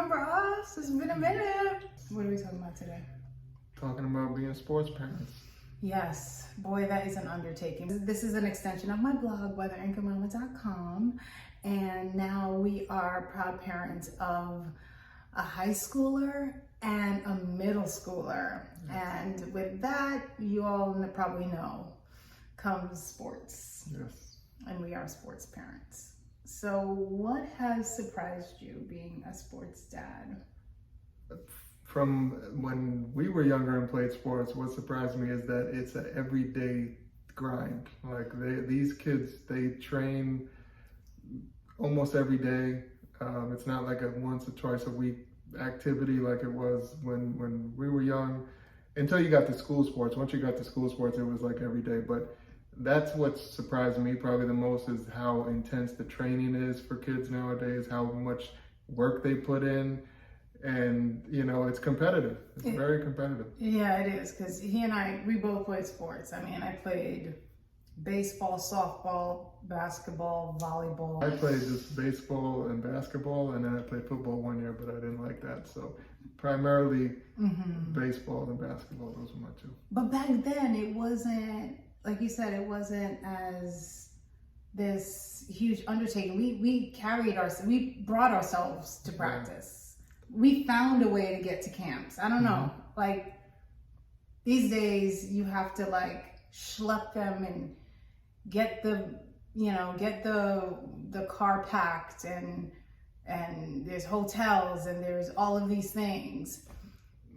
remember us? It's been a minute. What are we talking about today? Talking about being sports parents. Yes, boy, that is an undertaking. This is an extension of my blog, weatherincommama.com, and now we are proud parents of a high schooler and a middle schooler. And with that, you all probably know, comes sports. Yes. And we are sports parents. So what has surprised you being a sports dad? From when we were younger and played sports, what surprised me is that it's an everyday grind. Like these kids, they train almost every day. It's not like a once or twice a week activity like it was when we were young, until you got to school sports. Once you got to school sports, it was like every day. But that's what surprised me probably the most, is how intense the training is for kids nowadays, how much work they put in. And, you know, it's competitive. It's very competitive. Yeah, it is. Because he and we both played sports. I mean, I played baseball, softball, basketball, volleyball. I played just baseball and basketball, and then I played football one year, but I didn't like that. So primarily baseball and basketball, those were my two. But back then, it wasn't, like you said, it wasn't as this huge undertaking. We brought ourselves to practice. We found a way to get to camps. I don't know, like these days you have to like schlep them and get the car packed, and there's hotels and there's all of these things.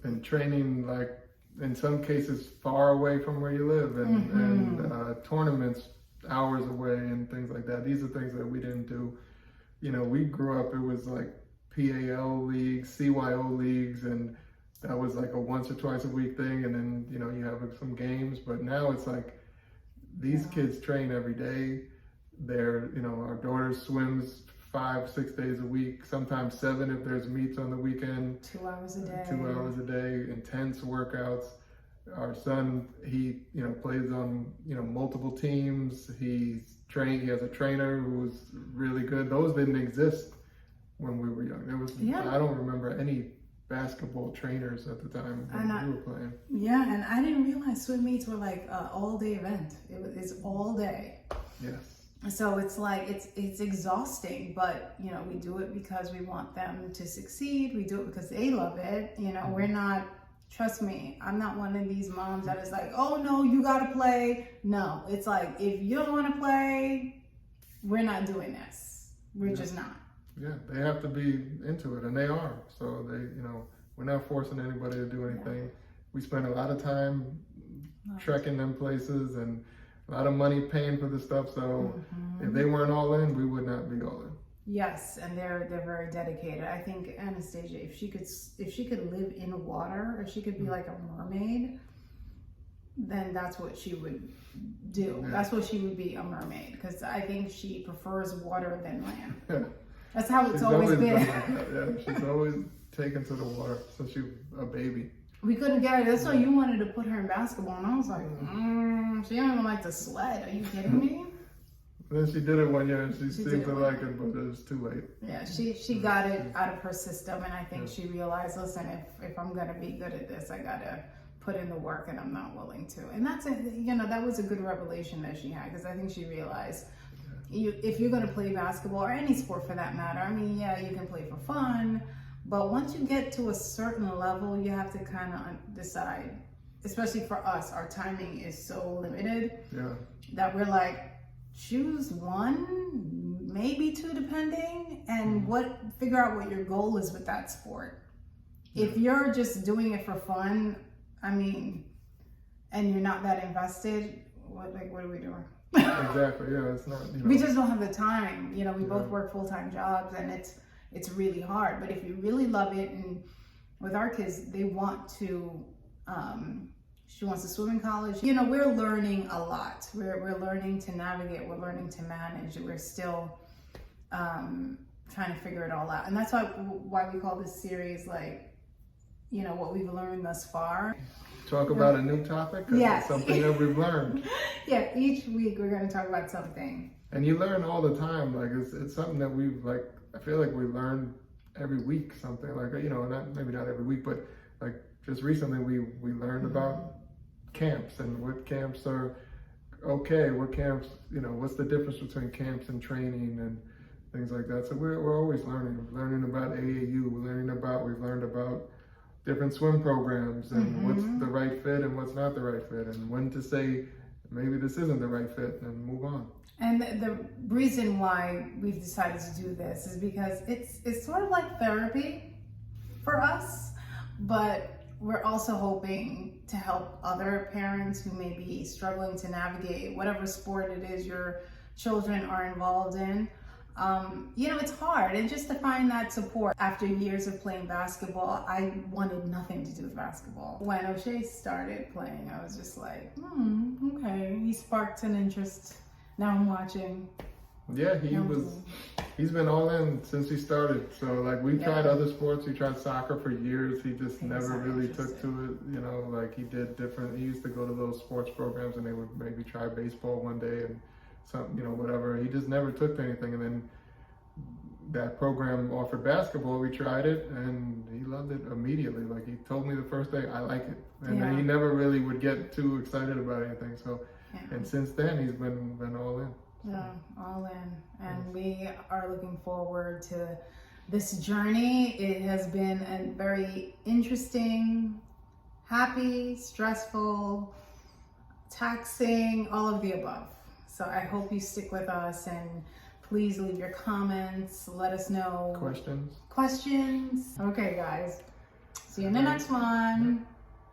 And training, like in some cases far away from where you live, and tournaments hours away and things like that. These are things that we didn't do. You know, we grew up, it was like PAL leagues, CYO leagues, and that was like a once or twice a week thing, and then, you know, you have some games. But now it's like these kids train every day. They're, you know, our daughter swims 5-6 days a week, sometimes 7 if there's meets on the weekend. 2 hours a day. 2 hours a day, intense workouts. Our son, he, you know, plays on, you know, multiple teams. He's trained, he has a trainer who's really good. Those didn't exist when we were young. There was, I don't remember any basketball trainers at the time when we were playing. Yeah, and I didn't realize swim meets were like an all-day event. It's all day. Yes. So it's like, it's exhausting, but, you know, we do it because we want them to succeed. We do it because they love it. You know, we're not, trust me, I'm not one of these moms that is like, oh no, you gotta play. No, it's like, if you don't wanna play, we're not doing this. We're just not. Yeah, they have to be into it, and they are. So they, you know, we're not forcing anybody to do anything. Yeah. We spend a lot of time trekking them places and a lot of money paying for the stuff. So if they weren't all in, we would not be all in. Yes, and they're very dedicated. I think Anastasia, if she could live in water, if she could be like a mermaid, then that's what she would do. Yeah. That's what she would be, a mermaid, because I think she prefers water than land. That's how it's always been. Like yeah, she's always taken to the water since she was a baby. We couldn't get her. That's why you wanted to put her in basketball, and I was like, she don't even like to sled. Are you kidding me? Then she did it one year, and she seemed to like it, but it was too late. Yeah, she got it out of her system, and I think she realized, listen, if I'm gonna be good at this, I gotta put in the work, and I'm not willing to. And that's that was a good revelation that she had, because I think she realized, if you're going to play basketball or any sport for that matter, I mean, yeah, you can play for fun, but once you get to a certain level, you have to kind of decide, especially for us, our timing is so limited that we're like, choose one, maybe two, depending, and figure out what your goal is with that sport. If you're just doing it for fun, I mean, and you're not that invested, what are we doing? Exactly. Yeah, it's not. You know. We just don't have the time. You know, we both work full-time jobs, and it's really hard. But if you really love it, and with our kids, they want to. She wants to swim in college. You know, we're learning a lot. We're learning to navigate. We're learning to manage. We're still trying to figure it all out, and that's why we call this series, like, you know, what we've learned thus far. Talk about a new topic? Yes. Something that we've learned. Yeah, each week we're going to talk about something. And you learn all the time. Like, it's something that we've, like, I feel like we learn every week something like, maybe not every week, but like just recently we learned about camps and what camps are okay, what camps, what's the difference between camps and training and things like that. So we're always learning about AAU, we've learned about different swim programs and what's the right fit and what's not the right fit, and when to say maybe this isn't the right fit and move on. And the reason why we've decided to do this is because it's sort of like therapy for us, but we're also hoping to help other parents who may be struggling to navigate whatever sport it is your children are involved in. It's hard, and just to find that support. After years of playing basketball, I wanted nothing to do with basketball. When O'Shea started playing, I was just like, okay, he sparked an interest. Now I'm watching. Yeah, he's been all in since he started. So like we tried other sports. He tried soccer for years. He just never really took to it. Like he did different. He used to go to those sports programs and they would maybe try baseball one day and whatever. He just never took to anything. And then that program offered basketball. We tried it and he loved it immediately. Like he told me the first day, I like it. And then he never really would get too excited about anything. So, and since then he's been all in. Yeah, all in. And we are looking forward to this journey. It has been a very interesting, happy, stressful, taxing, all of the above. So I hope you stick with us, and please leave your comments. Let us know. Questions. Okay, guys. See you in the next one.